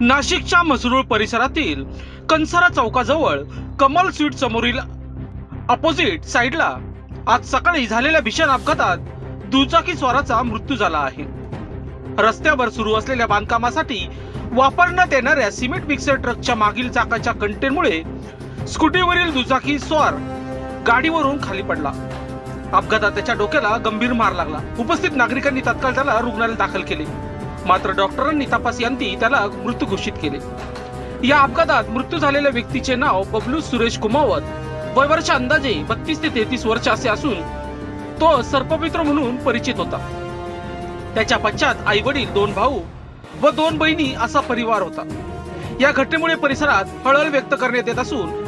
नाशिकच्या म्हसरूळ परिसरातील कंसारा चौकाजवळ कमल स्वीट समोरील अपोजिट साइडला आज सकाळी झालेल्या भीषण अपघातात दुचाकी स्वाराचा मृत्यू झाला आहे. रस्त्यावर सुरू असलेल्या बांधकामासाठी वापरण्यात येणाऱ्या सिमेंट मिक्सर ट्रकच्या मागील चाकाच्या कंटेनमुळे स्कूटीवरील दुचाकी स्वार गाडीवरून खाली पडला. अपघातात त्याच्या डोक्याला गंभीर मार लागला. उपस्थित नागरिकांनी तात्काळ त्याला रुग्णालयात दाखल केले, मात्र डॉक्टरांनी तपासाअंती त्याला मृत घोषित केले. या अपघातात मृत्यू झालेल्या व्यक्तीचे नाव बबलू सुरेश कुमावत, वय वर्ष अंदाजे 32 ते 33 वर्ष असे असून तो सर्पमित्र म्हणून परिचित होता. त्याच्या पश्चात आई वडील, 2 भाऊ व 2 बहिणी असा परिवार होता. या घटनेमुळे परिसरात हळहळ व्यक्त करण्यात येत असून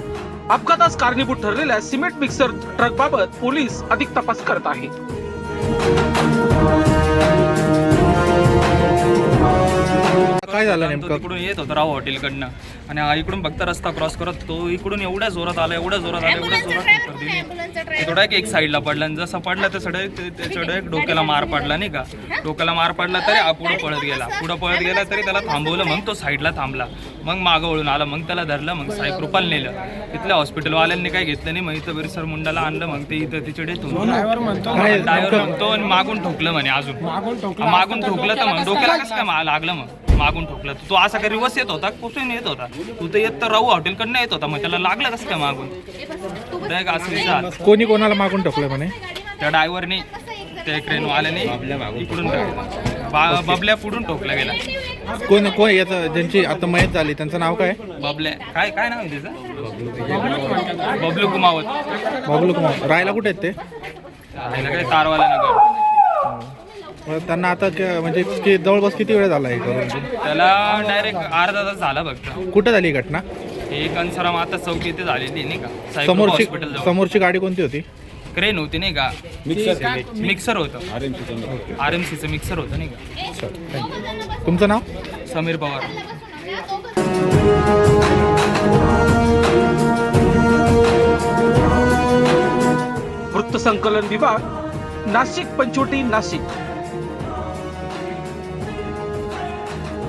अपघातास कारणीभूत ठरलेल्या सिमेंट मिक्सर ट्रक बाबत पोलीस अधिक तपास करत आहेत. काय झालं नेमकं? इकडून येत होता राव हॉटेलकडनं आणि इकडून फक्त रस्ता क्रॉस करत तो इकडून एवढ्या जोरात आला थोडा एक साईडला पडला आणि जसा पडला तर त्याच्या डोक्याला मार पडला नाही का. डोक्याला मार पडला तरी पुढे पळत गेला तरी त्याला थांबवलं. मग तो साईडला थांबला, मग मागं वळून आला, मग त्याला धरलं, मग साई कृपाला नेलं. तिथल्या हॉस्पिटलवाल्यांनी काय घेतलं नाही. मग इथं बिरसर मुंडाला आणलं, मग ते इथं तिचे डेथ होऊन ड्रायव्हर म्हणतो आणि मागून ठोकलं म्हणे. अजून मागून ठोकलं तर मग डोक्याला कसं काय लागलं. मग मागून ठोकलं तो असा काही रिवर्स येत होता, कुठून येत होता, तू तर येत तर राहू हॉटेलकडनं येत होता. मग त्याला लागलं कसं काय मागून. कोणी कोणाला मागून ठोकलं म्हणे? त्या ड्रायव्हरने, त्या क्रेनवाल्याने इकडून बबल्या पुढून ठोकला गेला. कोण कोण याचं ज्यांची आता मयत झाली त्यांचं नाव काय? बबल्या काय नाव आहे त्याचं? बबलू कुमावत. बबलू कुमार. राहायला कुठे आहेत ते? काय तारवाला नगर. त्यांना आता म्हणजे जवळपास किती वेळ झाला आहे करून? त्याला डायरेक्ट अर्धा तास झाला बघ. कुठे झाली घटना? हे कंसारा माता चौक इथे झालेली नाही का. समोरची गाडी कोणती होती? क्रेन होती नाही का. मिक्सर होतं, RMCचं मिक्सर होतं नाही का. तुमचं नाव? समीर पवार. वृत्तसंकलन विभाग, नाशिक पंचवटी, नाशिक.